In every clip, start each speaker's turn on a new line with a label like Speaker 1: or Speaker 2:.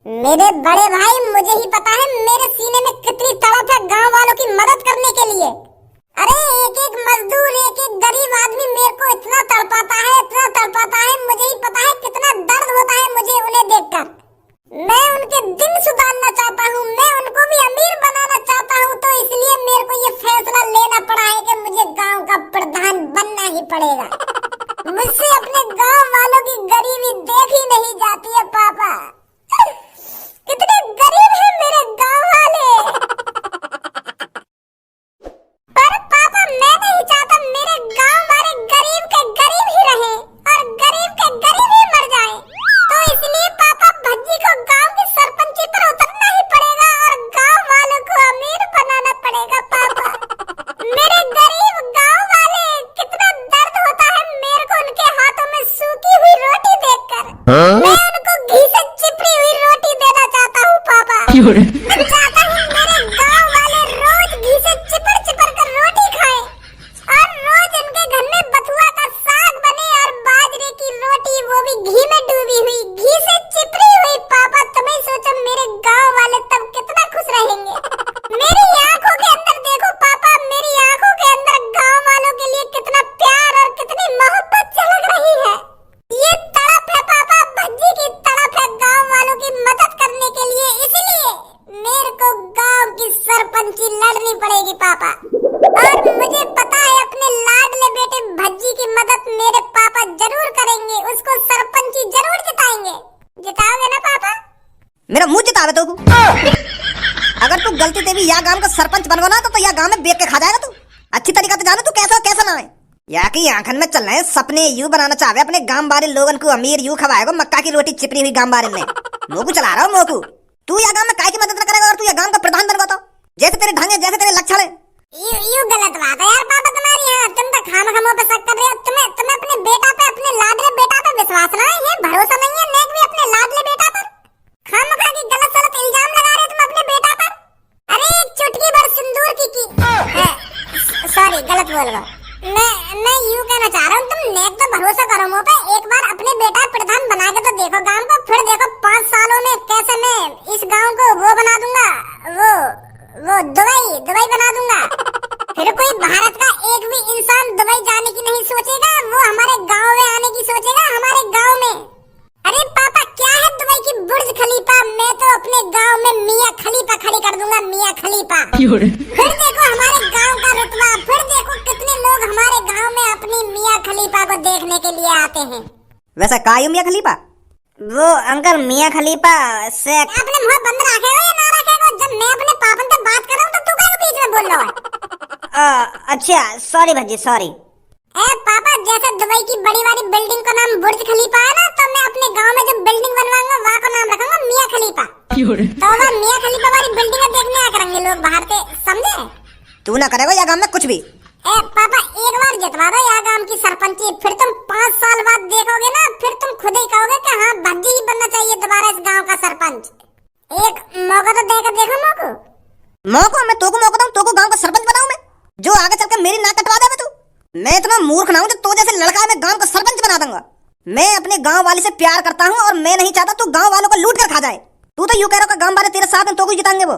Speaker 1: मेरे बड़े भाई, मुझे ही पता है मेरे सीने में कितनी तड़प है गांव वालों की मदद करने के लिए। अरे एक एक मजदूर, एक एक गरीब आदमी मेरे को इतना तड़पाता है, इतना तड़पाता है। मुझे ही पता है कितना दर्द होता है मुझे उन्हें देखकर। मैं उनके दिन सुधारना चाहता हूँ, मैं उनको भी अमीर बनाना चाहता हूँ, तो इसलिए मेरे को ये फैसला लेना पड़ा है कि मुझे गांव का प्रधान बनना ही पड़ेगा। मुझसे अपने गांव वालों की गरीबी देखी नहीं जाती है पापा। कितने गरीब हैं मेरे गांव वाले। पर पापा, मैं नहीं चाहता मेरे गांव वाले गरीब के गरीब ही रहे और गरीब के गरीब ही मर जाए। तो इसलिए पापा, भज्जी को गांव की सरपंची पर उतरना ही पड़ेगा और गांव वालों को अमीर बनाना पड़ेगा पापा। मेरे गरीब गांव वाले, कितना दर्द होता है मेरे को उनके हाथों में सूखी हुई रोटी देखकर। मैं उनको घी से चिपड़ी हुई रोटी देना चाहता हूँ पापा। मैं चाहता हूँ मेरे गांव वाले रोज घी से चिपड़ चिपड़ कर रोटी खाएं और रोज उनके घर में बथुआ का साग बने और बाजरे की रोटी, वो भी घी में डूबी हुई, घी से चिपड़ी हुई। पापा, तुम्हें सोचो मेरे गांव वाले तब कितना खुश रहेंगे। मेरी आंखों के अंदर देखो पापा, मेरी आंखों के अंदर गांव वालों के लिए कितना प्यार और कितनी मोहब्बत झलक रही है। ये तड़प है पापा, भज्जी की तड़प है गांव वालों की मदद करने के लिए। इसलिए मेरे को गांव की सरपंची लड़नी पड़ेगी पापा। और मुझे पता है अपने लाडले बेटे भज्जी की मदद मेरे पापा जरूर करेंगे, उसको सरपंची जरूर जिताएंगे। जिताओगे ना पापा?
Speaker 2: मेरा मुंह जितावे तो अगर तू गलती से भी यह गांव का सरपंच बन गो ना तो यह गांव में बेच के खा जाएगा तू। अच्छी तरीका से जानो तू कैसा कैसा ना है। या की आंखन में चल रहे सपने यू बनाना चाहे अपने गांव वाले लोगन को अमीर यू खवाएगा मक्का की रोटी चिपड़ी हुई गांव वाले में। मोकू चला रहा हूँ मोकू। तू यह गांव में काय की मदद न करेगा और तू यह गांव का प्रधान बन गो तो जैसे तेरे ढंग है, जैसे तेरे लक्षण है।
Speaker 1: यू गलत बात है यार पापा तुम्हारी। यहाँ तुम तो खामखा पे शक कर रहे हो। तुम्हें अपने बेटा पे, अपने लाडले बेटा पे विश्वास नहीं है, भरोसा नहीं है, नेक भी अपने लाडले बेटा पर। खामखा की गलत सलत इल्जाम लगा रहे तुम अपने बेटा पर। अरे एक चुटकी भर सिंदूर की सॉरी गलत बोल गया। मैं यूं कहना चाह रहा हूँ, तुम नेक तो भरोसा करो मुँह पे। एक बार अपने बेटा प्रधान बना के तो देखो गांव को, फिर देखो 5 सालों में कैसे मैं इस गांव को वो बना दूंगा, वो दुबई बना दूंगा। फिर कोई भारत का एक भी इंसान दुबई जाने की नहीं सोचेगा, वो हमारे गांव में आने की सोचेगा, हमारे गांव में। अरे पापा, क्या है दुबई की बुर्ज खलीफा, मैं तो अपने गांव में मियां खलीफा खड़ी कर दूंगा, मियां खलीफा। फिर देखो हमारे गांव का रुतबा, फिर देखो कितने लोग हमारे गांव में अपनी मियां खलीफा को देखने के लिए आते हैं।
Speaker 2: वैसा कायू मियां खलीफा?
Speaker 1: वो अंकल मियां खलीफा से अपने मुंह बंद रखे हो या ना रखे हो? जब मैं अपने पापन से बात कर रहा हूँ तो तू क्या बीच में बोल रहा है?
Speaker 2: अच्छा सॉरी भज्जी सॉरी।
Speaker 1: पापा, जैसे दुबई की बड़ी वाली बिल्डिंग का नाम बुर्ज खलीफा है ना, तो मैं अपने गांव में जो बिल्डिंग बनवाऊंगा वहाँ का नाम रखूंगा मियां खलीफा। तो वह मियां खलीफा वाली बिल्डिंग देखने आया करेंगे लोग बाहर से, समझे?
Speaker 2: तू ना करेगा या गांव में कुछ भी।
Speaker 1: पापा, एक बार जितवा दो यहाँ गांव की सरपंची, फिर तुम 5 साल बाद देखोगे ना, फिर तुम खुद ही कहोगे कि हाँ भज्जी ही बनना चाहिए दोबारा इस गांव का सरपंच। एक मौका तो देकर देखो।
Speaker 2: मौका? मैं तोको मौका दूं, तोको गांव का सरपंच बनाऊं मैं, जो आगे चल के मेरी नाक कटवा देवे तू। मैं इतना मूर्ख ना हूं जो तो जैसे लड़का है मैं गांव का सरपंच बना दूंगा। मैं अपने गांव वाले से प्यार करता हूं और मैं नहीं चाहता तू गांव वालों को लूट कर खा जाए। तू तो यूं कह रहा है गांव वाले तेरे साथ हैं, तो कोई जिताएंगे वो।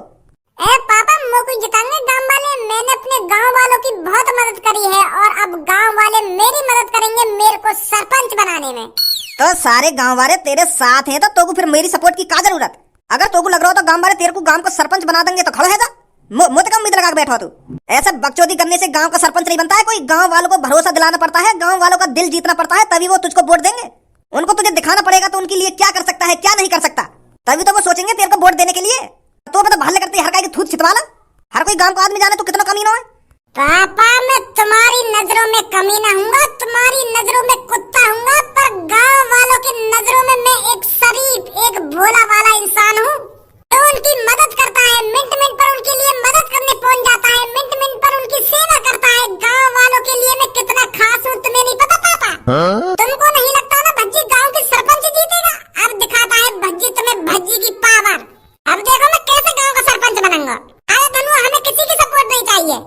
Speaker 1: पापा, मोको जिताएंगे गांव वाले। मैंने अपने गांव वालों की बहुत मदद करी है और अब गांव वाले मेरी मदद करेंगे मेरे को सरपंच बनाने में।
Speaker 2: तो सारे गांव वाले तेरे साथ हैं तो तोको फिर मेरी सपोर्ट की क्या जरूरत? अगर तोको लग रहा हो तो गांव वाले तेरे को गांव को सरपंच बना देंगे तो खड़ो है जा। मुझे कम उम्मीद लगा के बैठा तू। ऐसा बकचोदी करने से गांव का सरपंच नहीं बनता है कोई। गांव वालों को भरोसा दिलाना पड़ता है, गांव वालों का दिल जीतना पड़ता है, तभी वो तुझको वोट देंगे। उनको तुझे दिखाना पड़ेगा तो उनके लिए क्या कर सकता है क्या नहीं कर सकता, तभी तो वो सोचेंगे तेरे को वोट देने के लिए। तो मतलब भाले करते हर की थूत छितवाला, हर कोई गांव का आदमी जाने तो कितना कमी ना है।
Speaker 1: पापा, मैं तुम्हारी नजरों में कमी ना हूँगा, तुम्हारी नजरों में कुत्ता हूँगा, पर गांव वालों की नजरों में मैं एक शरीफ, एक भोला वाला इंसान हूँ तो उनकी मदद करता है। मिनट पर उनके लिए मदद करने पहुँच जाता है, मिनट पर उनकी सेवा करता है। गांव वालों के लिए मैं कितना खास हूँ तुम्हें नहीं पता पापा? तुमको नहीं लगता ना भज्जी गांव की सरपंच जीतेगा? अब दिखाता है भज्जी तुम्हें भज्जी की पावर। अब देखो मैं कैसे गांव का सरपंच बनूंगा। अरे धनु, हमें किसी की सपोर्ट नहीं चाहिए।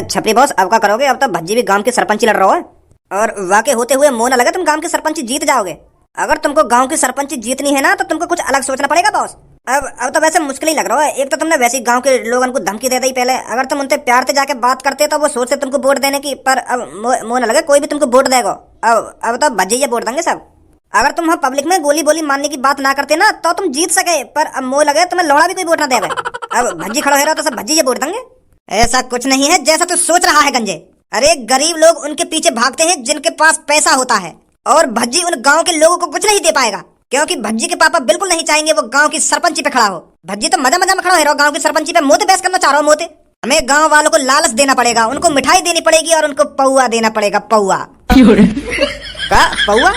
Speaker 2: छपरी बॉस, अब क्या करोगे? अब तो भज्जी भी गांव के सरपंच लड़ रहा है और वाकई होते हुए मोह न लगे तुम गांव के सरपंच जीत जाओगे। अगर तुमको गांव की सरपंच जीतनी है ना तो तुमको कुछ अलग सोचना पड़ेगा बॉस। अब तो वैसे मुश्किल ही लग रहा है। एक तो तुमने वैसे ही गांव के लोगों को धमकी दे दी पहले। अगर तुम उनसे प्यार से जाके बात करते तो वो सोचते तुमको वोट देने की, पर अब मोह न लगे कोई भी तुमको वोट देगा। अब तो भज्जी वोट देंगे सब। अगर तुम हम पब्लिक में गोली बोली मारने की बात ना करते ना तो तुम जीत सके, पर अब मोह लगे तुम्हें लौड़ा भी कोई वोट ना देगा। अब भज्जी खड़ा है रहा तो सब भज्जी वोट देंगे। ऐसा कुछ नहीं है जैसा तू सोच रहा है गंजे। अरे गरीब लोग उनके पीछे भागते हैं जिनके पास पैसा होता है, और भज्जी उन गांव के लोगों को कुछ नहीं दे पाएगा, क्योंकि भज्जी के पापा बिल्कुल नहीं चाहेंगे वो गांव की सरपंची पे खड़ा हो। भज्जी तो मजा मजा में खड़ा है गांव की सरपंची पे मोते बहस करना चाह रहा हूँ मोते। हमें गांव वालों को लालच देना पड़ेगा, उनको मिठाई देनी पड़ेगी और उनको पौआ देना पड़ेगा। पौआ का पौआ?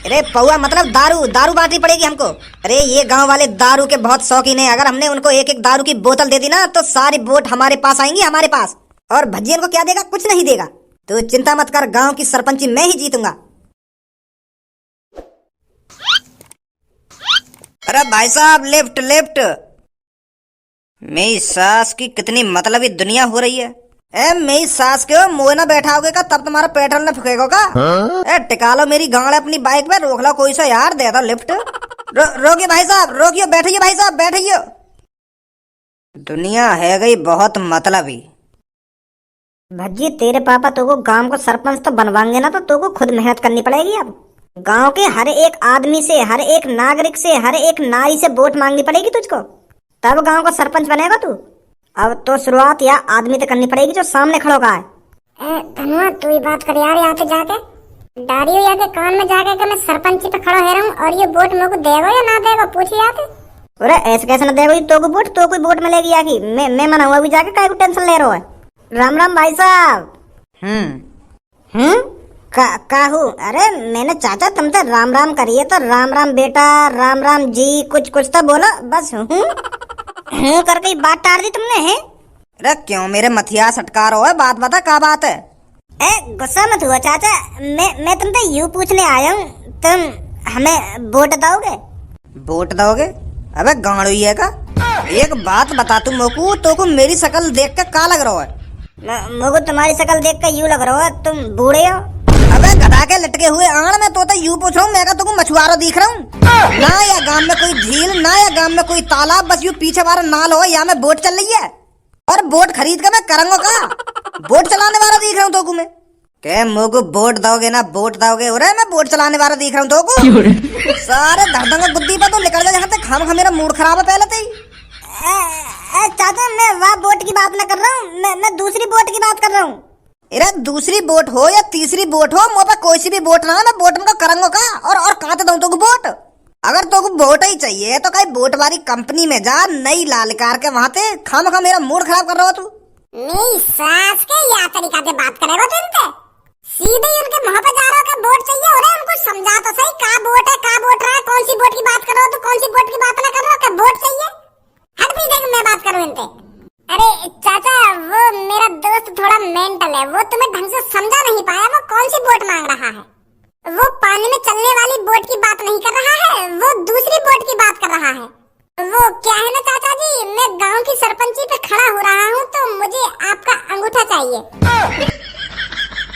Speaker 2: अरे पौआ मतलब दारू, दारू बांटनी पड़ेगी हमको। अरे ये गांव वाले दारू के बहुत शौकीन है। अगर हमने उनको एक एक दारू की बोतल दे दी ना तो सारी वोट हमारे पास आएंगी, हमारे पास। और भज्जी इनको क्या देगा? कुछ नहीं देगा। तो चिंता मत कर, गांव की सरपंची मैं ही जीतूंगा। अरे भाई साहब, लेफ्ट लेफ्ट। मेरी सास की कितनी मतलबी दुनिया हो रही है। मेरी सास के मुँह ना बैठाओगे का तब तुम्हारा पेट्रोल न फूकेगा का? टिका लो मेरी गांड अपनी बाइक पे, रोक लो कोई सा यार, दे दो लिफ्ट। रोकिए भाई साहब, रोकिए, बैठिए भाई साहब, बैठिए। दुनिया है गई बहुत मतलबी। भज्जी तेरे पापा तो को गांव को सरपंच तो बनवाएंगे ना, तो को खुद मेहनत करनी पड़ेगी। अब गांव के हर एक आदमी से, हर एक नागरिक से, हर एक नारी से वोट मांगनी पड़ेगी तुझको, तब गांव का सरपंच बनेगा तू। अब तो शुरुआत या आदमी तो करनी पड़ेगी जो सामने खड़ो का है।
Speaker 1: धनुआ तू ही बात कर यार, यहाँ पे जाके डारियो या के कान में जाके कि मैं सरपंची पे खड़ा है और ये वोट मेरे को देगा या ना देगा, पूछी जाके।
Speaker 2: अरे ऐसे कैसे ना देगा? तो को वोट तो कोई वोट मिलेगी या की? मैं मना हुआ भी जाके काय को टेंशन ले रहा है। राम राम भाई साहब। काहू? अरे मैंने चाचा तुमसे राम राम करिए तो राम राम बेटा, राम राम जी, कुछ तो बोलो। बस हूँ करके बात टार दी तुमने है। अरे क्यों मेरे मथिया सटका रहा है? बात बता, क्या बात है? गुस्सा मत हुआ चाचा, मैं तुमसे यूँ पूछने आया हूँ, तुम हमें वोट दोगे? वोट दोगे? अबे गांड हुई है का? एक बात बता तू मोकू, तो को मेरी शक्ल देख के का लग रहा है? मोकू तुम्हारी शक्ल देख के यूँ लग रहा है तुम बूढ़े हो। अबे गधा के लटके हुए आंगन में तो यूँ पूछ रहा हूँ मैं का तुमको मछुआरा दिख रहा हूँ ना? या गांव में कोई झील, ना या गांव में कोई तालाब, बस यूँ पीछे वाला नाल हो, यहाँ में बोट चल रही है और बोट खरीद के मैं करूंगा का? बोट चलाने वाला दिख रहा हूँ तो मैं के मोको बोट दोगे ना? बोट दोगे? अरे मैं बोट चलाने वाला दिख रहा हूँ तो सारे धरदंगा बुद्धि पर तो निकल जा यहाँ से। खाम मेरा मूड खराब है पहले से ही। चाचा मैं वहाँ बोट की बात ना कर रहा हूँ, मैं दूसरी बोट की बात कर रहा हूँ। अरे दूसरी बोट हो या तीसरी बोट हो, मुँह पे कोई सी भी बोट ना, मैं बोट में करूंगा का? और कहाँ दूं तो बोट? अगर तो बोट ही चाहिए तो कहीं बोट वाली कंपनी में जा, नई लाल कार के वहाँ पे। खाम मेरा मूड खराब कर रहा हो तू।
Speaker 1: मेरी सास के या तरीका से बात करेगा तू इनसे? सीधे ही उनके मुंह पे जा रहा हो कि वोट चाहिए। अरे उनको समझा तो सही, का वोट है, का वोट रहा है, कौन सी वोट की बात कर रहे हो, तो कौन सी वोट की बात ना कर रहे हो कि वोट चाहिए। हट भी देख मैं बात करूं इनसे। अरे चाचा वो मेरा दोस्त थोड़ा मेंटल है, वो तुम्हें ढंग से समझा नहीं पाया वो कौन सी वोट मांग रहा है। वो पानी में चलने वाली बोट की बात नहीं कर रहा है, वो दूसरी बोट की बात कर रहा है। वो क्या है ना चाचा जी, मैं गांव की सरपंची पे खड़ा हो रहा हूँ तो मुझे आपका अंगूठा चाहिए।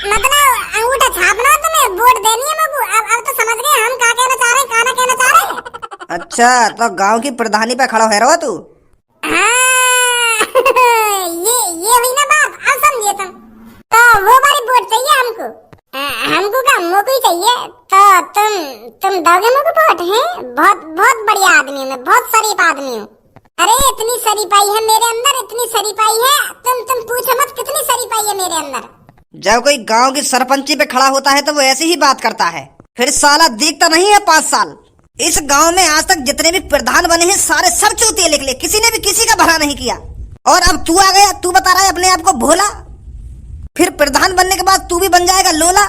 Speaker 1: मतलब अंगूठा छापना तुम्हें, वोट देनी है मुझको। अब तो समझ गए हम क्या कहना चाह रहे हैं, क्या ना कहना चाह रहे हैं।
Speaker 2: अच्छा तो गांव की प्रधानी पे खड़ा है रहो तू?
Speaker 1: ये हुई ना बात, अब समझिए तुम। तो वो वाली वोट चाहिए हमको। हमको का मोको ही चाहिए। तो तुम दोगे मोको वोट? है बहुत बहुत बढ़िया आदमी हूँ मैं, बहुत शरीफ आदमी हूँ। अरे इतनी शरीफाई है मेरे अंदर, इतनी शरीफाई है तुम पूछो मत कितनी शरीफाई है मेरे अंदर।
Speaker 2: जब कोई गांव की सरपंची पे खड़ा होता है तो वो ऐसी ही बात करता है, फिर साला दिखता नहीं है 5 साल। इस गांव में आज तक जितने भी प्रधान बने हैं सारे सब चूतिए निकले, किसी ने भी किसी का भला नहीं किया। और अब तू आ गया, तू बता रहा है अपने आप को भोला, फिर प्रधान बनने के बाद तू भी बन जाएगा लोला।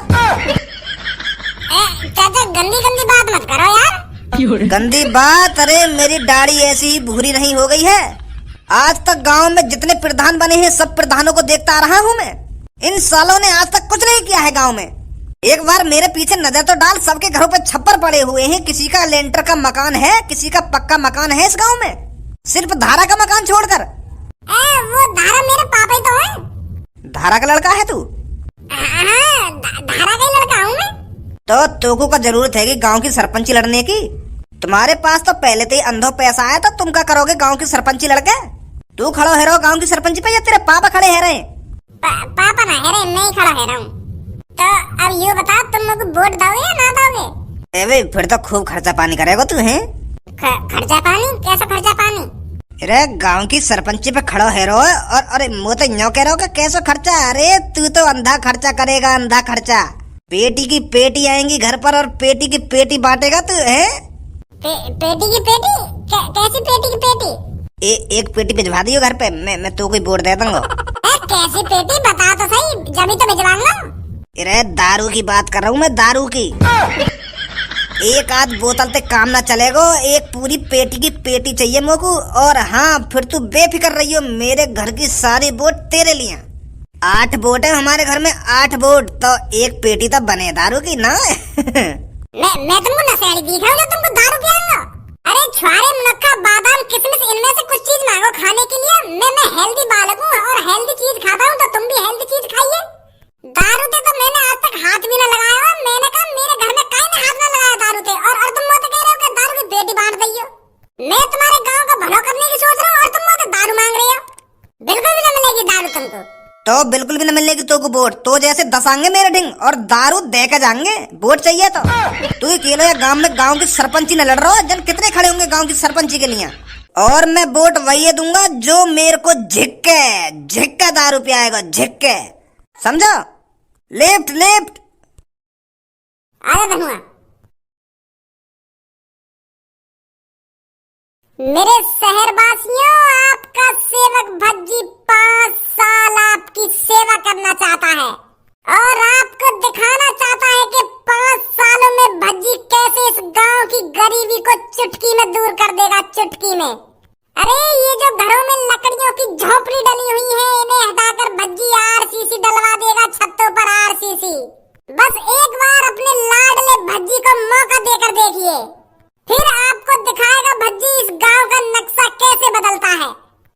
Speaker 1: चाचा गंदी गंदी बात मत करो यार।
Speaker 2: गंदी बात? अरे मेरी दाढ़ी ऐसी ही भूरी नहीं हो गई है। आज तक गांव में जितने प्रधान बने हैं सब प्रधानों को देखता आ रहा हूँ मैं। इन सालों ने आज तक कुछ नहीं किया है गांव में। एक बार मेरे पीछे नजर तो डाल, सबके घरों पे छप्पर पड़े हुए हैं, किसी का लेंटर का मकान है, किसी का पक्का मकान है इस गांव में, सिर्फ धारा का मकान छोड़कर।
Speaker 1: वो धारा मेरे पापा ही तो है।
Speaker 2: धारा का लड़का है तू?
Speaker 1: हाँ, धारा का ही लड़का हूँ मैं।
Speaker 2: तो तोको का जरूरत है कि गांव की सरपंची लड़ने की? तुम्हारे पास तो पहले से ही अंधो पैसा है, तो तुम क्या करोगे गांव की सरपंची लड़के? तू खड़ो है रहो गांव की सरपंची पे या तेरे पापा खड़े है रहे?
Speaker 1: पापा ना है रहे, मैं ही खड़ा है रहा हूँ। तो अब ये बता, तुम लोग वोट दोगे या ना दोगे?
Speaker 2: अबे फिर तो खूब खर्चा पानी करेगा तू है।
Speaker 1: खर्चा पानी? कैसा खर्चा पानी?
Speaker 2: अरे गांव की सरपंची पे खड़ो है रो और अरे मुँह तो यूं कह रहा हो कैसा खर्चा? अरे तू तो अंधा खर्चा करेगा, अंधा खर्चा। पेटी की पेटी आएंगी घर पर और पेटी की पेटी बांटेगा तू है।
Speaker 1: पेटी की पेटी? कैसी पेटी की पेटी?
Speaker 2: एक पेटी भिजवा दियो घर पे, मैं तो कोई वोट दे दूंगा।
Speaker 1: कैसी पेटी बता तो सही, जब तो भिजवाऊंगा।
Speaker 2: अरे दारू की बात कर रहा हूँ मैं, दारू की। एक आध बोतल से काम ना चलेगा, एक पूरी पेटी की पेटी चाहिए मोको। और हाँ फिर तू बेफिक्र रही हो, मेरे घर की सारी वोट तेरे लिए। 8 वोट है हमारे घर में, 8 वोट तो एक पेटी तो बने दारू की ना।
Speaker 1: मैं तुमको नशेड़ी दिख रहा हूँ जो तुमको दारू पिलाऊंगा? अरे छुआरे, मुनक्का, बादाम, किशमिश, इनमें से कुछ चीज मांगो खाने के लिए। मैं हेल्दी बालक हूँ और हेल्दी चीज खाता हूँ, तो तुम भी हेल्दी चीज खाइए। दारू ते तो मैंने आज तक हाथ भी ना लगाया। मैंने कहा मेरे घर में काहे ने हाथ ना लगाया दारू ते, और तुम मुझे कह रहे हो कि दारू की पेटी बांट दइयो। मैं तुम्हारे गाँव का भला करने की सोच रहा हूँ और तुम मुझे दारू मांग रहे हो। बिल्कुल भी ना मिलेगी दारू तुमको।
Speaker 2: तो बिल्कुल भी न मिलेगी तो को वोट, तो जैसे दसांगे मेरे ढिंग और दारू दे के जाएंगे। वोट चाहिए तो तू अकेले या गांव में गांव की सरपंची न लड़ रहा हो, जन कितने खड़े होंगे गांव की सरपंची के लिए। और मैं वोट वही दूंगा जो मेरे को झिक्के दारू पियाएगा, झिक्के, समझो? Left left.
Speaker 1: आया धनुआ। मेरे शहरवासियों, आपका सेवक भज्जी 5 साल आपकी सेवा करना चाहता है और आपको दिखाना चाहता है कि 5 सालों में भज्जी कैसे इस गांव की गरीबी को चुटकी में दूर कर देगा, चुटकी में। अरे ये जो घरों में लकड़ियों की झोपड़ी डली हुई है, इन्हें हटाकर भज्जी आरसीसी डलवा देगा, छतों पर आरसीसी। बस एक बार अपने लाडले भज्जी को मौका देकर देखिए, फिर आपको दिखाएगा भज्जी इस गांव का नक्शा कैसे बदलता है।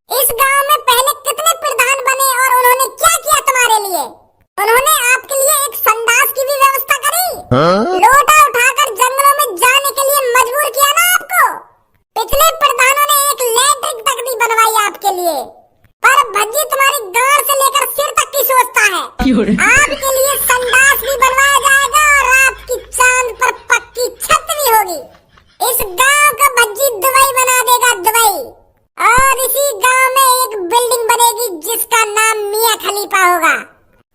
Speaker 1: इस गांव में पहले कितने प्रधान बने और उन्होंने क्या किया तुम्हारे लिए? उन्होंने आपके लिए एक संडास की भी व्यवस्था करी। लोटा उठाकर जंगलों में जाने के लिए मजबूर किया ना आपको। पिछले प्रधानों ने एक लैट्रिन तक नहीं बनवाई आपके लिए, पर भज्जी तुम्हारी गांड से लेकर सिर तक की सोचता है। आपके लिए संडास भी बनवाया जाएगा और आपकी चांद पर पक्की छत भी होगी। इस गांव का भज्जी दुबई बना देगा, दुबई। और इसी गांव में एक बिल्डिंग बनेगी जिसका नाम मियां खलीफा होगा।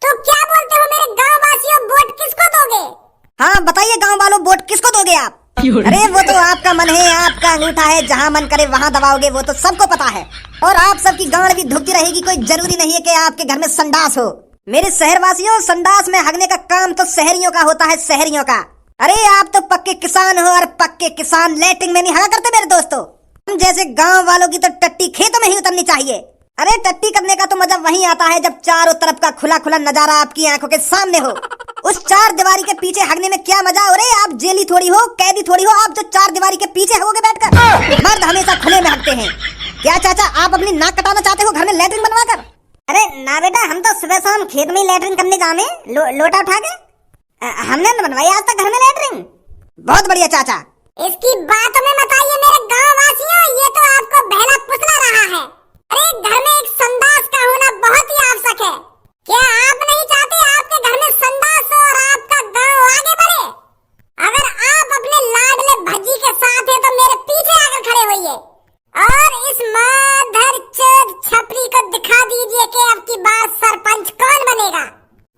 Speaker 1: तो क्या बोलते हो मेरे गांव वासियों, वोट किसको दोगे?
Speaker 2: हाँ बताइए गांव वालों, वोट किसको दोगे आप? अरे वो तो आपका मन है, आपका अंगूठा है, जहाँ मन करे वहाँ दबाओगे, वो तो सबको पता है। और आप सबकी गांड भी धुकती रहेगी, कोई जरूरी नहीं है कि आपके घर में संडास हो। मेरे शहरवासियों, संडास में हगने का काम तो शहरियों का होता है, शहरियों का। अरे आप तो पक्के किसान हो और पक्के किसान लैट्रिन में नहीं हगा करते मेरे दोस्तों। हम जैसे गांव वालों की तो टट्टी खेतों में ही उतरनी चाहिए। अरे टट्टी करने का तो मजा वहीं आता है जब चारों तरफ का खुला खुला नजारा आपकी आंखों के सामने हो। उस 4 दीवारी के पीछे हगने में क्या मजा? अरे आप जेली थोड़ी हो, कैदी थोड़ी हो, आप जो 4 दीवारी के पीछे हगोगे बैठकर। मर्द हमेशा खुले में हगते हैं। क्या चाचा आप अपनी नाक कटाना चाहते हो घर में लैट्रिन बनवा कर?
Speaker 1: अरे ना बेटा, हम तो सुबह शाम खेत में लैट्रिन करने जाने, लोटा उठा के। हमने न बनवाई आज तक घर में लैट्रिन।
Speaker 2: बहुत बढ़िया चाचा।
Speaker 1: इसकी बात में मत आइए मेरे गांव वासियों, ये तो आपको बहला फुसला रहा है। अरे घर में एक संडास का होना बहुत ही आवश्यक है। क्या आप नहीं चाहते आपके घर में संडास हो और आपका गांव आगे बढ़े? अगर आप अपने लाडले भज्जी के साथ हैं तो मेरे पीछे आकर खड़े होइए और इस माधर चोद छपरी को दिखा दीजिए कि अब की बार सरपंच कौन बनेगा।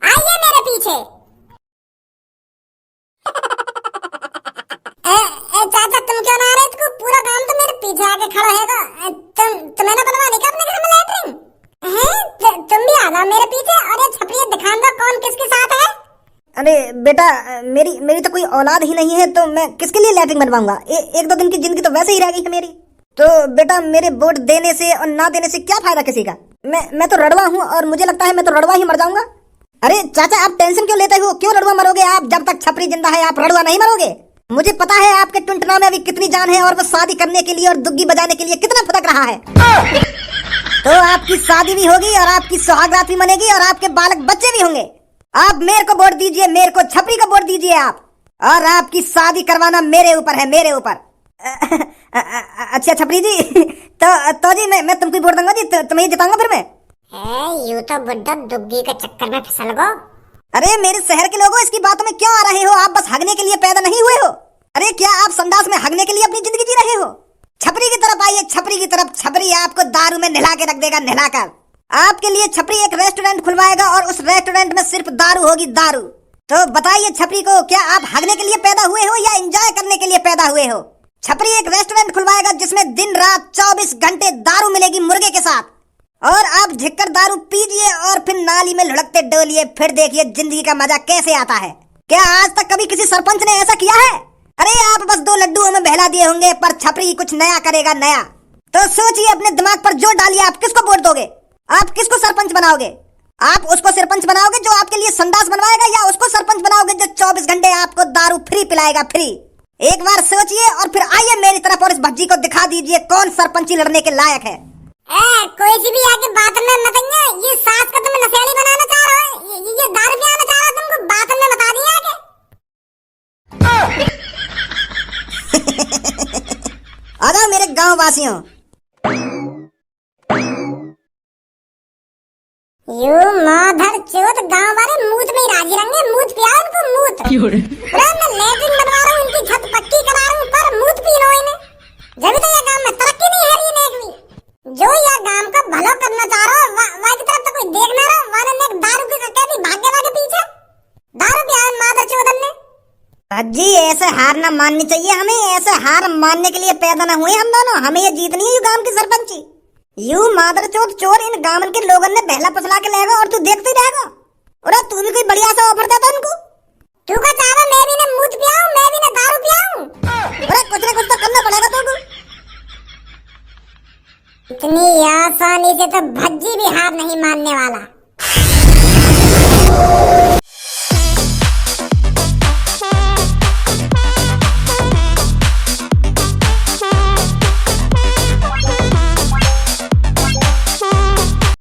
Speaker 1: आइए मेरे पीछे। चाचा तुम क्यों ना आ रहे? तुम पूरा गांव तो मेरे पीछे आके खड़ा है। तुम्हें ना बनवा देगा अपने घर में लैट्रिन है? तुम भी आ जाओ मेरे पीछे और ये छपरी दिखा दो कौन किसके साथ है।
Speaker 2: अरे बेटा, मेरी तो कोई औलाद ही नहीं है, तो मैं किसके लिए लैट्रिन बनवाऊंगा? 1-2 दिन की जिंदगी तो वैसे ही रह गई है मेरी। तो बेटा मेरे वोट देने से और ना देने से क्या फायदा किसी का? मैं तो रड़वा हूँ और मुझे लगता है मैं तो रड़वा ही मर जाऊंगा। अरे चाचा आप टेंशन क्यों लेते हो? क्यों रड़वा मरोगे आप? जब तक छपरी जिंदा है आप रड़वा नहीं मरोगे। मुझे पता है आपके टुनटुना में अभी कितनी जान है और वो शादी करने के लिए और दुग्गी बजाने के लिए कितना फटक रहा है। तो आपकी शादी भी होगी और आपकी सुहागरात भी मनेगी और आपके बालक बच्चे भी होंगे। आप मेरे को वोट दीजिए, मेरे को, छपरी को वोट दीजिए आप, और आपकी शादी करवाना मेरे ऊपर है, मेरे ऊपर। अच्छा छपरी जी, तो जी मैं तुमको वोट दूंगा जी, तुम्हें जिताऊंगा फिर मैं।
Speaker 1: यू तो बुड्ढा दुग्गी के चक्कर में फिसल गो।
Speaker 2: अरे मेरे शहर के लोगों, इसकी बातों में क्यों आ रहे हो? आप बस हगने के लिए पैदा नहीं हुए हो। अरे क्या आप संडास में हगने के लिए अपनी जिंदगी जी रहे हो? छपरी की तरफ आइए, छपरी की तरफ। छपरी आपको दारू में नहला के रख देगा, नहलाकर। आपके लिए छपरी एक रेस्टोरेंट खुलवाएगा और उस रेस्टोरेंट में सिर्फ दारू होगी, दारू। तो बताइए छपरी को, क्या आप हगने के लिए पैदा हुए हो या एंजॉय करने के लिए पैदा हुए हो? छपरी एक रेस्टोरेंट खुलवाएगा जिसमें दिन रात 24 घंटे दारू मिलेगी, मुर्गे के साथ, और आप झिककर दारू पीजिए और फिर नाली में लुढ़कते डोलिए, फिर देखिए जिंदगी का मजा कैसे आता है। क्या आज तक कभी किसी सरपंच ने ऐसा किया है? अरे आप बस 2 लड्डू हमें बहला दिए होंगे, पर छपरी कुछ नया करेगा, नया। तो सोचिए, अपने दिमाग पर जोर डालिए, आप किसको वोट दोगे? आप किसको सरपंच बनाओगे? आप उसको सरपंच बनाओगे जो आपके लिए संडास बनवाएगा, या उसको सरपंच बनाओगे जो 24 घंटे आपको दारू फ्री पिलाएगा, फ्री? एक बार सोचिए और फिर आइए मेरी तरफ और इस भज्जी को दिखा दीजिए कौन सरपंची लड़ने के लायक है।
Speaker 1: कोई सी भी आके बात में मत आइए। ये सास का तुम नशेड़ी बनाना चाह रहे हो, ये दारू पिलाना चाह रहा है, तुमको बात में बता दिया आके।
Speaker 2: आ जाओ मेरे गांव वासियों।
Speaker 1: यू माधर चोत, गांव वाले मूत में ही राजी रहेंगे। मूत पिया उनको, मूत। मैं लेटरिन बनवा रहा हूँ, उनकी छत पक्की करा रहा हूँ, पर मूत पी लो इन्हें। जब तो ये गांव में तरक्की नहीं है रही एक भी। जो यह गांव का भला करना चाह रहा है, वहाँ की तरफ तो कोई देख ना रहा। वाले ने दारू की कहती भागे भागे पीछे दारू पिया माधर चोदन ने।
Speaker 2: भज्जी ऐसे हार ना माननी चाहिए हमें, ऐसे हार मानने के लिए पैदा ना हुए हम दोनों। हमें ये जीतनी है, यू गांव की सरपंची। यू मादर चोद चोर, इन गांव के लोगों ने बहला फसला के लेगा और तू देखते ही रहेगा। और तू भी कोई बढ़िया सा ऑफर देता उनको।
Speaker 1: तू का चाहा मैं भी ना मूत पियाऊं, मैं भी ना दारू पियाऊं।
Speaker 2: अरे कुछ ना कुछ तो करना पड़ेगा तुमको।
Speaker 1: इतनी आसानी से तो भज्जी भी हार नहीं मानने वाला।